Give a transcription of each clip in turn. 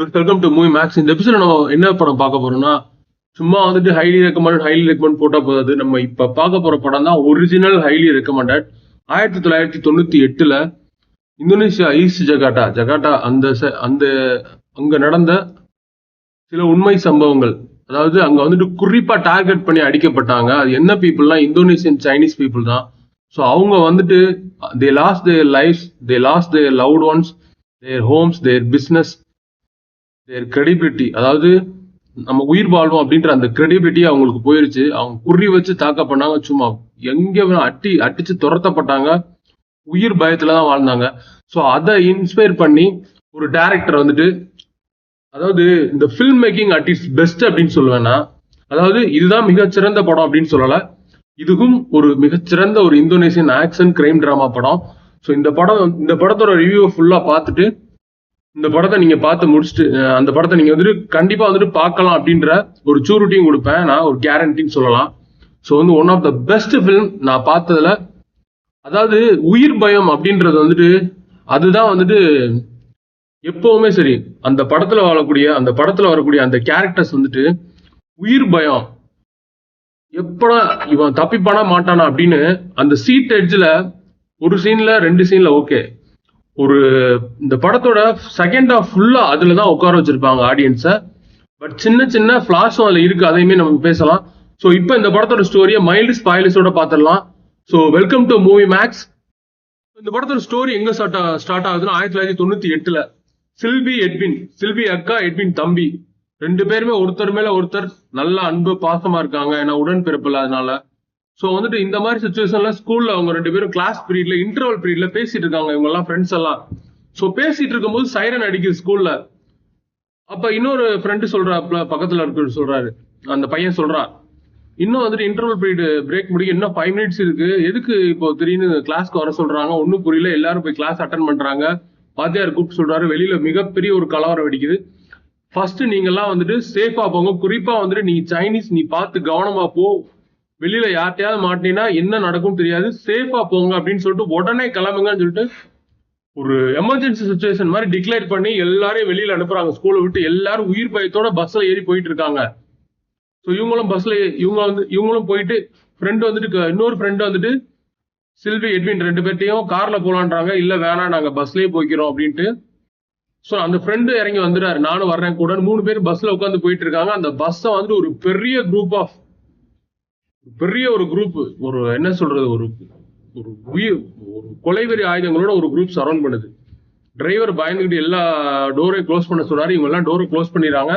Welcome to movie max. இந்த எபிசோட நம்ம என்ன படம் பார்க்க போறோம்னா, சும்மா வந்துட்டு ஹைலி ரெக்கமெண்ட் போட்டா போதாது. நம்ம இப்ப பார்க்க போற படம் தான் original highly recommended. 1998 Indonesia east Jakarta அந்த அங்க நடந்த சில உண்மை சம்பவங்கள். அதாவது அங்க வந்துட்டு குறிப்பா டார்கெட் பண்ணி அடிக்கப்பட்டாங்க. அது என்ன பீப்புள்னா இந்தோனேஷியன் சைனீஸ் பீப்புள் தான். ஸோ அவங்க வந்துட்டு they lost their lives, they lost their loved ones, their homes, their business, their credibility. அதாவது நம்ம உயிர் வாழ்வோம் அப்படின்ற அந்த கிரெடிபிலிட்டி அவங்களுக்கு போயிருச்சு. அவங்க குறி வச்சு தாக்க பண்ணாங்க. சும்மா எங்க அடிச்சு துரத்தப்பட்டாங்க. உயிர் பயத்துல தான் வாழ்ந்தாங்க. ஸோ அதை இன்ஸ்பயர் பண்ணி ஒரு டைரக்டர் வந்துட்டு, அதாவது இந்த film making at it's best அப்படின்னு சொல்லுவேன்னா, அதாவது இதுதான் மிகச்சிறந்த படம் அப்படின்னு சொல்லல, இதுவும் ஒரு மிகச்சிறந்த ஒரு இந்தோனேசியன் ஆக்ஷன் கிரைம் டிராமா படம். ஸோ இந்த படத்தோட ரிவ்யூ ஃபுல்லா பார்த்துட்டு, இந்த படத்தை நீங்க பார்த்து முடிச்சுட்டு அந்த படத்தை நீங்க வந்துட்டு கண்டிப்பா வந்துட்டு பார்க்கலாம் அப்படின்ற ஒரு சூரிட்டியும் கொடுப்பேன். நான் ஒரு கேரண்டின்னு சொல்லலாம். ஸோ வந்து one of the best film நான் பார்த்ததுல. அதாவது உயிர் பயம் அப்படின்றது வந்துட்டு அதுதான் வந்துட்டு எப்பவுமே சரி. அந்த படத்துல வரக்கூடிய அந்த கேரக்டர்ஸ் வந்துட்டு உயிர் பயம், எப்படா இவன் தப்பிப்பானா மாட்டானா அப்படின்னு அந்த சீட் எட்ஜ்ல ஒரு சீன்ல 2 சீன்ல ஓகே. இந்த படத்தோட செகண்ட் ஹாஃப் ஃபுல்லா அதுலதான் உட்கார வச்சிருப்பாங்க ஆடியன்ஸை. பட் சின்ன சின்ன ஃபிளாஷும் அதுல இருக்கு, அதையுமே நமக்கு பேசலாம். ஸோ இப்போ இந்த படத்தோட ஸ்டோரியை மைல்டு ஸ்பாயிலர்ஸோட பார்த்துடலாம். So welcome to movie max. இந்த படத்தோட ஸ்டோரி எங்க ஸ்டார்ட் ஆகுதுன்னா 1998 சில்வி அக்கா, எட்வின் தம்பி, 2 பேருமே ஒருத்தர் மேல ஒருத்தர் நல்ல அன்பு பாசமா இருக்காங்க. ஏன்னா உடன் பிறப்பில்ல, அதனால. ஸோ வந்துட்டு இந்த மாதிரி சுச்சுவேஷன்ல ஸ்கூல்ல அவங்க 2 பேரும் கிளாஸ் பீரியட்ல இன்டர்வல் பீரியட்ல பேசிட்டு இருக்காங்க. இவங்க எல்லாம் ஃப்ரெண்ட்ஸ் எல்லாம். ஸோ பேசிட்டு இருக்கும்போது சைரன் அடிக்குது ஸ்கூல்ல. அப்ப இன்னொரு ஃப்ரெண்டு பக்கத்துல இருக்கு சொல்றாரு, அந்த பையன் சொல்றான், இன்னும் வந்துட்டு இன்டர்வல் பீரியட் பிரேக் முடிக்க இன்னும் 5 minutes இருக்கு, எதுக்கு இப்போ திடீர்னு கிளாஸ்க்கு வர சொல்றாங்க, ஒன்னும் புரியல. எல்லாரும் போய் கிளாஸ் அட்டன் பண்றாங்க. வாத்தியார் கூப்பிட்டு சொல்றாரு, வெளியில மிகப்பெரிய ஒரு கலவரம் வெடிக்குது. ஃபர்ஸ்ட் நீங்க எல்லாம் வந்துட்டு சேஃபா போங்க, குறிப்பா வந்துட்டு நீ சைனீஸ், நீ பார்த்து கவனமா போ, வெளியில யார்ட்டையாவது மாட்டினா என்ன நடக்கும் தெரியாது, சேஃபா போங்க அப்படின்னு சொல்லிட்டு உடனே கிளம்புங்கன்னு சொல்லிட்டு ஒரு எமர்ஜென்சி சுச்சுவேஷன் மாதிரி டிக்ளேர் பண்ணி எல்லாரையும் வெளியில அனுப்புறாங்க ஸ்கூலை விட்டு. எல்லாரும் உயிர் பயத்தோட பஸ்ல ஏறி போயிட்டு இருக்காங்க. ஸோ இவங்களும் போயிட்டு இன்னொரு ஃப்ரெண்டு வந்துட்டு சில்வி, எட்வின் 2 பேர்ட்டையும் கார்ல போலான்றாங்க. இல்ல வேணாம், நாங்க பஸ்லயே போய்க்கிறோம் அப்படின்ட்டு. ஸோ அந்த ஃப்ரெண்டு இறங்கி வந்துடுறாரு, நானும் வர்றேன் கூட. 3 பேர் பஸ்ல உட்காந்து போயிட்டு இருக்காங்க. அந்த பஸ்ஸை வந்துட்டு ஒரு பெரிய குரூப், ஒரு என்ன சொல்றது, ஒரு கொலைவெறி ஆயுதங்களோட ஒரு குரூப் சரௌண்ட் பண்ணுது. டிரைவர் பயந்துகிட்டு எல்லா டோரையும் க்ளோஸ் பண்ண சொல்றாரு. இவங்க எல்லாம் டோரை க்ளோஸ் பண்ணிடுறாங்க.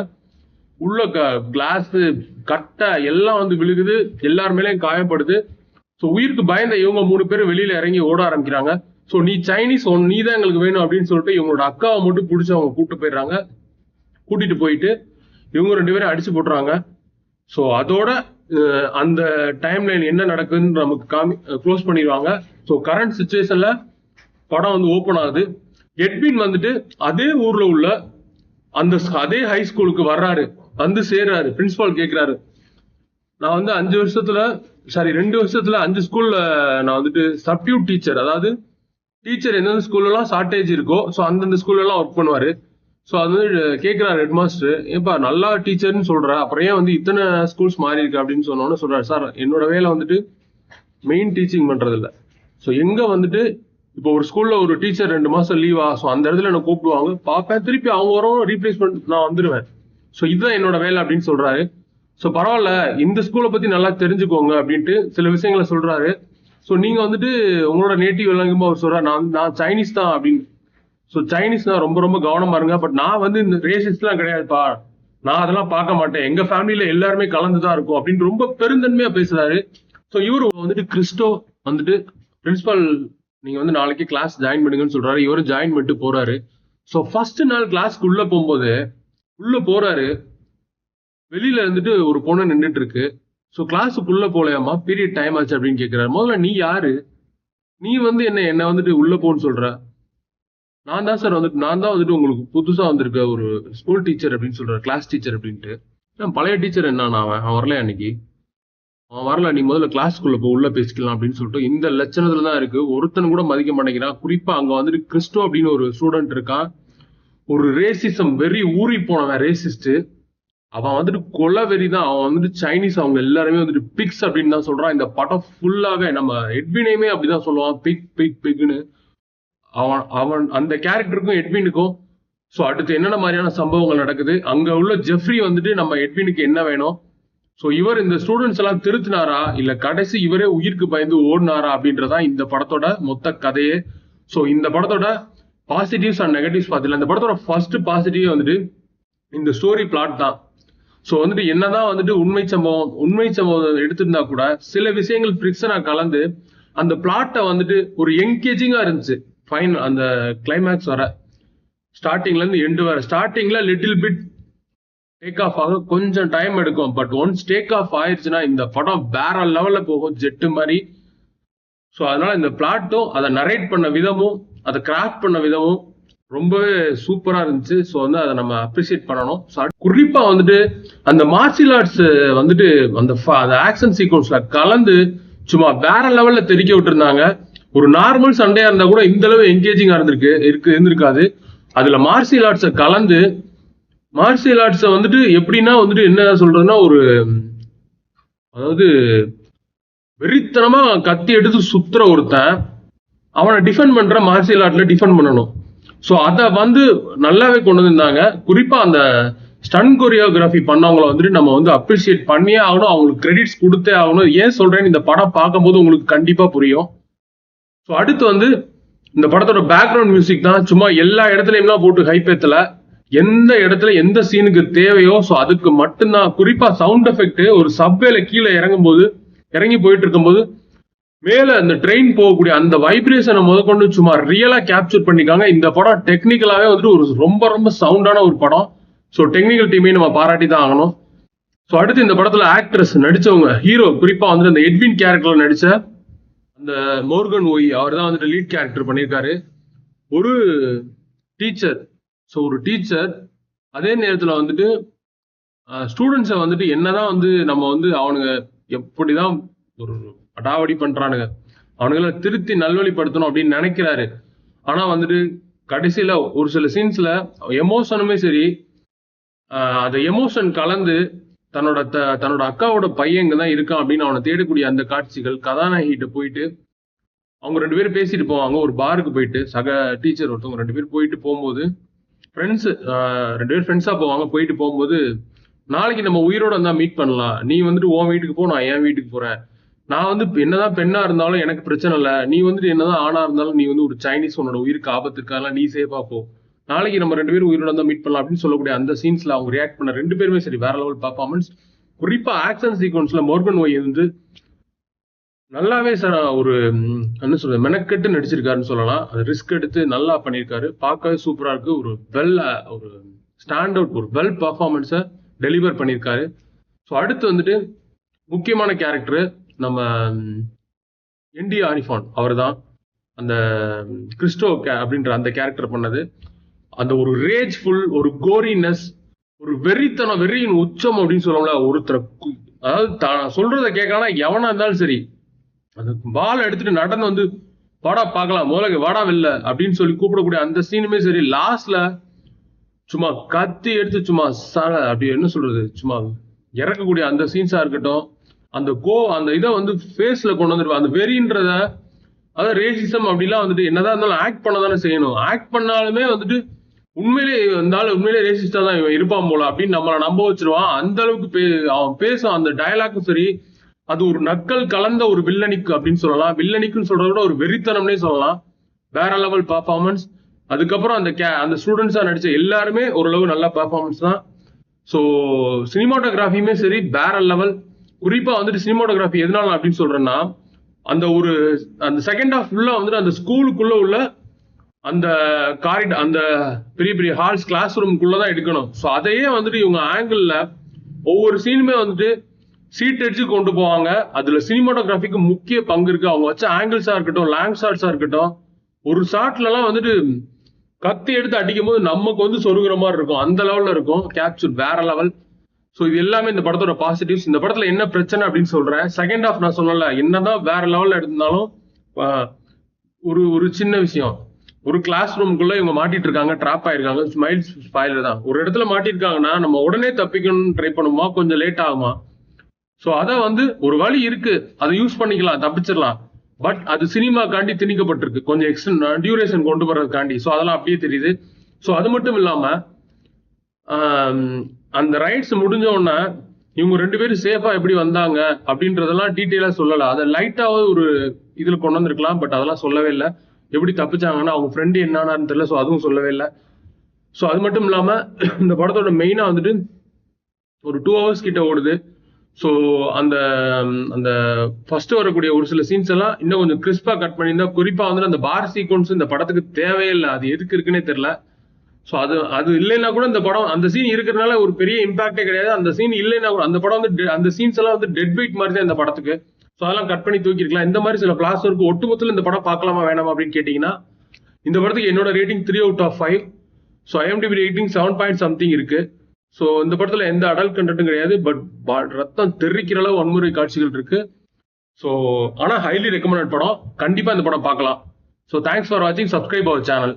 உள்ள கிளாஸ் கட்டை எல்லாம் வந்து விழுகுது, எல்லார் மேலேயும் காயப்படுது. ஸோ உயிருக்கு பயந்த இவங்க 3 பேரும் வெளியில இறங்கி ஓட ஆரம்பிக்கிறாங்க. ஸோ நீ சைனீஸ், நீ தான் எங்களுக்கு வேணும் அப்படின்னு சொல்லிட்டு இவங்களோட அக்காவை மட்டும் பிடிச்சி அவங்க கூட்டிட்டு போயிட்டு இவங்க 2 பேரும் அடிச்சு போட்டுறாங்க. ஸோ அதோட அந்த டைம் லைன் என்ன நடக்குதுன்னு நமக்கு க்ளோஸ் பண்ணிடுவாங்க. ஸோ கரண்ட் சுச்சுவேஷன்ல படம் வந்து ஓப்பன் ஆகுது. எட்வின் வந்துட்டு அதே ஊர்ல உள்ள அதே ஹை ஸ்கூலுக்கு வர்றாரு, வந்து சேர்றாரு. பிரின்சிபால் கேட்கிறாரு, நான் வந்து 2 வருஷத்துல 5 ஸ்கூல்ல நான் வந்துட்டு சப்டியூட் டீச்சர், அதாவது டீச்சர் எந்தெந்த ஸ்கூல்ல எல்லாம் ஷார்டேஜ் இருக்கோ ஸோ அந்தந்த ஸ்கூல்ல எல்லாம் ஒர்க் பண்ணுவாரு. ஸோ அது வந்து கேட்கிறாரு ஹெட் மாஸ்டர், ஏப்பா நல்லா டீச்சர்னு சொல்ற, அப்புறம் ஏன் வந்து இத்தனை ஸ்கூல்ஸ் மாறி இருக்கு அப்படின்னு சொன்னோன்னு சொல்றாரு, சார் என்னோட வேலை வந்துட்டு மெயின் டீச்சிங் பண்றது இல்லை. ஸோ எங்க வந்துட்டு இப்போ ஒரு ஸ்கூல்ல ஒரு டீச்சர் 2 மாசம் லீவா, ஸோ அந்த இடத்துல என்ன கூப்பிடுவாங்க, பார்ப்பேன், திருப்பி அவங்க வரும், ரீப்ளேஸ்மெண்ட் நான் வந்துடுவேன். ஸோ இதுதான் என்னோட வேலை அப்படின்னு சொல்றாரு. ஸோ பரவாயில்ல, இந்த ஸ்கூலை பத்தி நல்லா தெரிஞ்சுக்கோங்க அப்படின்ட்டு சில விஷயங்களை சொல்றாரு. ஸோ நீங்க வந்துட்டு உங்களோட நேட்டிவ் எல்லாருக்குமே அவர் சொல்றாரு, நான் சைனீஸ் தான் அப்படின்னு. ஸோ சைனீஸ் நான் ரொம்ப ரொம்ப கவனமா இருங்க, பட் நான் வந்து இந்த ரேசிஸ்ட்லாம் கிடையாதுப்பா, நான் அதெல்லாம் பார்க்க மாட்டேன், எங்க ஃபேமிலியில எல்லாருமே கலந்துதான் இருக்கும் அப்படின்னு ரொம்ப பெருந்தன்மையா பேசுறாரு. ஸோ இவரு வந்துட்டு கிறிஸ்டோ வந்துட்டு பிரின்சிபால் நீங்க வந்து நாளைக்கு கிளாஸ் ஜாயின் பண்ணுங்கன்னு சொல்றாரு. இவரும் ஜாயின் பண்ணிட்டு போறாரு. ஸோ ஃபர்ஸ்ட் நாள் கிளாஸ்க்கு உள்ள போறாரு. வெளியில இருந்துட்டு ஒரு பொண்ணு நின்றுட்டு இருக்கு. ஸோ கிளாஸுக்குள்ள போலையாமா, பீரியட் டைம் ஆச்சு அப்படின்னு கேட்கிறாரு. முதல்ல நீ யாரு, நீ வந்து என்ன வந்துட்டு உள்ள போன்னு சொல்ற, நான் தான் வந்துட்டு உங்களுக்கு புதுசா வந்திருக்க ஒரு ஸ்கூல் டீச்சர் அப்படின்னு சொல்றாரு, கிளாஸ் டீச்சர் அப்படின்ட்டு. பழைய டீச்சர் என்ன, அவன் வரல அன்னைக்கு, அவன் வரல, நீ முதல்ல கிளாஸ்க்குள்ள போ, உள்ள பேசிக்கலாம் அப்படின்னு சொல்லிட்டு இந்த லட்சணத்துல தான் இருக்கு. ஒருத்தன் கூட மதிக்க மாட்டேங்கிறான். குறிப்பா அங்க வந்துட்டு கிறிஸ்டோ அப்படின்னு ஒரு ஸ்டூடெண்ட் இருக்கான். ஒரு ரேசிசம் வெறி ஊறி போனவன் ரேசிஸ்ட். அவன் வந்துட்டு கொலை வெறி தான். அவன் வந்துட்டு சைனீஸ், அவங்க எல்லாருமே வந்துட்டு பிக்ஸ் அப்படின்னு தான் சொல்றான். இந்த படம் ஃபுல்லாவே நம்ம எட்வினையுமே அப்படிதான் சொல்லுவான், பிக் பிக் பிக்னு. அவன் அவன் அந்த கேரக்டருக்கும் எட்வினுக்கும் ஸோ அடுத்து என்னென்ன மாதிரியான சம்பவங்கள் நடக்குது, அங்க உள்ள ஜெஃப்ரி வந்துட்டு நம்ம எட்வினுக்கு என்ன வேணும், ஸோ இவர் இந்த ஸ்டூடெண்ட்ஸ் எல்லாம் திருத்தினாரா இல்ல கடைசி இவரே உயிருக்கு பயந்து ஓடினாரா அப்படின்றதான் இந்த படத்தோட மொத்த கதையே. ஸோ இந்த படத்தோட பாசிட்டிவ்ஸ் அண்ட் நெகட்டிவ்ஸ் பார்த்தீங்கன்னா, இந்த படத்தோட ஃபர்ஸ்ட் பாசிட்டிவ் வந்துட்டு இந்த ஸ்டோரி பிளாட் தான். ஸோ வந்துட்டு என்னதான் வந்துட்டு உண்மை சம்பவம் எடுத்திருந்தா கூட சில விஷயங்கள் ஃபிக்ஷனா கலந்து அந்த பிளாட்டை வந்துட்டு ஒரு என்கேஜிங்கா இருந்துச்சு. ஃபைன், அந்த கிளைமேக்ஸ் வர ஸ்டார்டிங்ல இருந்து எண்டு வர. ஸ்டார்டிங்ல லிட்டில் பிட் டேக் ஆஃப் ஆக கொஞ்சம் டைம் எடுக்கும், பட் ஒன்ஸ் டேக் ஆஃப் ஆயிடுச்சுன்னா இந்த படம் வேற லெவல்ல போகும், ஜெட்டு மாதிரி. ஸோ அதனால இந்த பிளாட்டும் அதை நரேட் பண்ண விதமும் அதை கிராஃப்ட் பண்ண விதமும் ரொம்பவே சூப்பரா இருந்துச்சு. ஸோ வந்து அதை நம்ம அப்ரிசியேட் பண்ணணும். குறிப்பா வந்துட்டு அந்த மார்ஷியல் ஆர்ட்ஸ் வந்துட்டு அந்த ஆக்ஷன் சீக்வன்ஸ்ல கலந்து சும்மா வேற லெவல்ல தெரிக்க விட்டுருந்தாங்க. ஒரு நார்மல் சண்டையா இருந்தா கூட இந்த அளவு என்கேஜிங்கா இருந்திருக்காது. அதுல மார்ஷியல் ஆர்ட்ஸை கலந்து மார்ஷியல் ஆர்ட்ஸை வந்துட்டு எப்படின்னா வந்துட்டு என்ன சொல்றதுன்னா, ஒரு அதாவது வெறித்தனமா கத்தி எடுத்து சுத்துற ஒருத்தன் அவனை டிஃபெண்ட் பண்ற மார்ஷியல் ஆர்ட்ல டிஃபெண்ட் பண்ணணும். ஸோ அதை வந்து நல்லாவே கொண்டு வந்திருந்தாங்க. குறிப்பா அந்த ஸ்டன் கொரியோகிராஃபி பண்ணவங்களை வந்துட்டு நம்ம வந்து அப்ரிசியேட் பண்ணியே ஆகணும், அவங்களுக்கு கிரெடிட்ஸ் கொடுத்தே ஆகணும். ஏன் சொல்றேன்னு இந்த படம் பார்க்கும்போது உங்களுக்கு கண்டிப்பா புரியும். ஸோ அடுத்து வந்து இந்த படத்தோட பேக்ரவுண்ட் மியூசிக் தான். சும்மா எல்லா இடத்துலயும் போட்டு ஹைப்பேத்துல எந்த இடத்துல எந்த சீனுக்கு தேவையோ ஸோ அதுக்கு மட்டும்தான். குறிப்பா சவுண்ட் எஃபெக்ட் ஒரு சப்வேல கீழே இறங்கி போயிட்டு இருக்கும்போது மேல அந்த ட்ரெயின் போகக்கூடிய அந்த வைப்ரேஷனை முதற்கொண்டு சும்மா ரியலா கேப்சர் பண்ணிக்காங்க. இந்த படம் டெக்னிக்கலாவே வந்துட்டு ஒரு ரொம்ப ரொம்ப சவுண்டான ஒரு படம். ஸோ டெக்னிக்கல் டீமையும் நம்ம பாராட்டி தான் ஆகணும். ஸோ அடுத்து இந்த படத்துல ஆக்ட்ரஸ் நடிச்சவங்க, ஹீரோ குறிப்பா வந்துட்டு அந்த எட்வின் கேரக்டர்ல நடிச்ச அந்த மோர்கன் ஓய், அவர் தான் வந்துட்டு லீட் கேரக்டர் பண்ணியிருக்காரு. ஒரு டீச்சர். ஸோ ஒரு டீச்சர் அதே நேரத்தில் வந்துட்டு ஸ்டூடெண்ட்ஸை வந்துட்டு என்னதான் வந்து நம்ம வந்து அவனுங்க எப்படிதான் ஒரு அடாவடி பண்றானுங்க, அவனுங்களை திருத்தி நல்வழிப்படுத்தணும் அப்படின்னு நினைக்கிறாரு. ஆனா வந்துட்டு கடைசியில ஒரு சில சீன்ஸ்ல எமோஷனுமே சரி, அந்த எமோஷன் கலந்து தன்னோட அக்காவோட பையன் இங்கதான் இருக்கான் அப்படின்னு அவனை தேடக்கூடிய அந்த காட்சிகள், கதாநாயகிட்ட போயிட்டு அவங்க 2 பேரும் பேசிட்டு போவாங்க. ஒரு பாருக்கு போயிட்டு சக டீச்சர் ஒருத்தவங்க 2 பேர் போயிட்டு போகும்போது ஃப்ரெண்ட்ஸ் 2 பேர் ஃப்ரெண்ட்ஸா போவாங்க. போயிட்டு போகும்போது நாளைக்கு நம்ம உயிரோட இருந்தா மீட் பண்ணலாம், நீ வந்துட்டு உன் வீட்டுக்கு போ, நான் என் வீட்டுக்கு போறேன், நான் வந்து என்னதான் பெண்ணா இருந்தாலும் எனக்கு பிரச்சனை இல்லை, நீ வந்துட்டு என்னதான் ஆணா இருந்தாலும் நீ வந்து ஒரு சைனீஸ் உன்னோட உயிருக்கு ஆபத்து இருக்கால, நீ சேஃபா போ, நாளைக்கு நம்ம 2 பேரும் உயிரோட தான் மீட் பண்ணலாம் அப்படின்னு சொல்லக்கூடிய அந்த சீன்ஸ்ல அவங்க ரியாக்ட் பண்ண 2 பேருமே சரி வேற லெவல் பர்ஃபார்மன்ஸ். குறிப்பா ஆக்ஷன் சீக்வன்ஸ்ல மோர்கன் ஒய் வந்து நல்லாவே ஒரு என்ன சொல்றது மெனக்கெட்டு நடிச்சிருக்காருன்னு சொல்லலாம். அது ரிஸ்க் எடுத்து நல்லா பண்ணியிருக்காரு, பார்க்கவே சூப்பரா இருக்கு. ஒரு ஸ்டாண்ட் அவுட் ஒரு வெல் பர்ஃபார்மன்ஸை டெலிவர் பண்ணியிருக்காரு. ஸோ அடுத்து வந்துட்டு முக்கியமான கேரக்டர் நம்ம என்டி ஆரிஃபான், அவர் தான் அந்த கிறிஸ்டோ அப்படின்ற அந்த கேரக்டர் பண்ணது. அந்த ஒரு ரேஜ்ஃபுல், ஒரு கோரினஸ், ஒரு வெறியின் உச்சம் அப்படின்னு சொல்லுவோம்ல, ஒருத்தர் அதாவது சொல்றதை கேட்கலாம் எவனா இருந்தாலும் சரி அந்த பால் எடுத்துட்டு நடந்து வந்து வாடா பார்க்கலாம், முதல்ல வாடா வெளில அப்படின்னு சொல்லி கூப்பிடக்கூடிய அந்த சீனுமே சரி, லாஸ்ட்ல சும்மா கத்தி எடுத்து சும்மா அப்படி என்ன சொல்றது சும்மா இறக்கக்கூடிய அந்த சீன்ஸா இருக்கட்டும், அந்த இதை வந்து ஃபேஸ்ல கொண்டு வந்துருப்பா அந்த வெறின்றத. அதாவது ரேசிசம் அப்படிலாம் வந்துட்டு என்னதான் இருந்தாலும் ஆக்ட் பண்ண தானே செய்யணும். ஆக்ட் பண்ணாலுமே வந்துட்டு உண்மையிலே ரேசிஸ்டா தான் இவன் இருப்பான் போல அப்படின்னு நம்மளை நம்ப வச்சிருவான். அந்த அளவுக்கு அவன் பேசும் அந்த டயலாக்கும் சரி, அது ஒரு நக்கல் கலந்த ஒரு வில்லனிக்கு அப்படின்னு சொல்லலாம். வில்லனிக்குன்னு சொல்றத விட ஒரு வெறித்தனம்னே சொல்லலாம். வேற லெவல் பர்ஃபார்மன்ஸ். அதுக்கப்புறம் அந்த ஸ்டூடெண்ட்ஸா நடிச்ச எல்லாருமே ஓரளவு நல்ல பர்ஃபார்மன்ஸ் தான். ஸோ சினிமாட்டோகிராஃபியுமே சரி வேற லெவல். குறிப்பா வந்துட்டு சினிமாட்டோகிராஃபி எதனால அப்படின்னு சொல்றேன்னா, அந்த செகண்ட் ஹாஃப் ஃபுல்லா வந்துட்டு அந்த ஸ்கூலுக்குள்ள உள்ள அந்த காரிடார், அந்த பெரிய பெரிய ஹால்ஸ், கிளாஸ் ரூம்குள்ளதான் எடுக்கணும். ஸோ அதையே வந்துட்டு இவங்க ஆங்கிள் ஒவ்வொரு சீனுமே வந்துட்டு சீட் அடிச்சு கொண்டு போவாங்க. அதுல சினிமாட்டோகிராஃபிக்கு முக்கிய பங்கு இருக்கு. அவங்க வச்ச ஆங்கிள்ஸா இருக்கட்டும், லாங் ஷாட்ஸா இருக்கட்டும், ஒரு ஷாட்ல எல்லாம் வந்துட்டு கத்தி எடுத்து அடிக்கும் போது நமக்கு வந்து சொருகிற மாதிரி இருக்கும், அந்த லெவல்ல இருக்கும் கேப்சர் வேற லெவல். ஸோ இது எல்லாமே இந்த படத்தோட பாசிட்டிவ்ஸ். இந்த படத்துல என்ன பிரச்சனை அப்படின்னு சொல்றேன், செகண்ட் ஹாஃப் நான் சொன்னல என்னதான் வேற லெவல்ல எடுத்திருந்தாலும் ஒரு சின்ன விஷயம், ஒரு கிளாஸ் ரூமுக்குள்ள இவங்க மாட்டிட்டு இருக்காங்க, ட்ராப் ஆயிருக்காங்க, ஸ்மைல்ஸ் ஸ்பாயிலர் தான். ஒரு இடத்துல மாட்டிருக்காங்கன்னா நம்ம உடனே தப்பிக்கணும்னு ட்ரை பண்ணுமா, கொஞ்சம் லேட் ஆகுமா? சோ அத வந்து ஒரு வழி இருக்கு, அதை யூஸ் பண்ணிக்கலாம், தப்பிச்சிடலாம். பட் அது சினிமாக்காண்டி திணிக்கப்பட்டிருக்கு, கொஞ்சம் எக்ஸ்டன் டியூரேஷன் கொண்டு வர்றதுக்காண்டி. சோ அதெல்லாம் அப்படியே தெரியுது. சோ அது மட்டும் இல்லாம அந்த ரைட்ஸ் முடிஞ்ச உடனே இவங்க 2 பேரும் சேஃபா எப்படி வந்தாங்க அப்படின்றதெல்லாம் டீட்டெயிலா சொல்லல. அதை லைட்டாவது ஒரு இதுல கொண்டு வந்திருக்கலாம், பட் அதெல்லாம் சொல்லவே இல்லை. எப்படி தப்பிச்சாங்கன்னா அவங்க ஃப்ரெண்டு என்னன்னு தெரியல, ஸோ அதுவும் சொல்லவே இல்லை. ஸோ அது மட்டும் இல்லாம இந்த படத்தோட மெயினா வந்துட்டு ஒரு 2 hours கிட்ட ஓடுது. ஸோ அந்த அந்த ஃபர்ஸ்ட் வரக்கூடிய ஒரு சில சீன்ஸ் எல்லாம் இன்னும் கொஞ்சம் கிறிஸ்பா கட் பண்ணியிருந்தா, குறிப்பா வந்து அந்த பார் சீக்வன்ஸ் இந்த படத்துக்கு தேவையே இல்லை, அது எதுக்கு இருக்குன்னே தெரியல. ஸோ அது இல்லைன்னா கூட இந்த படம், அந்த சீன் இருக்கிறதுனால ஒரு பெரிய இம்பாக்டே கிடையாது. அந்த சீன் இல்லைன்னா கூட அந்த படம் வந்து அந்த சீன்ஸ் எல்லாம் வந்து டெட் பீட் மாதிரி தான் இந்த படத்துக்கு. ஸோ அதெல்லாம் கட் பண்ணி தூக்கிருக்கலாம். இந்த மாதிரி சில பிளாஸ் இருக்கு. ஒட்டுமொத்தத்தில் இந்த படம் பார்க்கலாமா வேணாமா அப்படின்னு கேட்டீங்கன்னா, இந்த படத்துக்கு என்னோட rating 3/5. So IMDb rating 7 point something இருக்கு. ஸோ இந்த படத்துல எந்த அடல்ட் கண்டென்ட்டும் கிடையாது, பட் ரத்தம் தெரிக்கிற அளவு வன்முறை காட்சிகள் இருக்கு. ஸோ ஆனா ஹைலி ரெக்கமெண்டட் படம், கண்டிப்பா இந்த படம் பார்க்கலாம். ஸோ தேங்க்ஸ் ஃபார் வாட்சிங், சப்ஸ்கிரைப் அவர் சேனல்.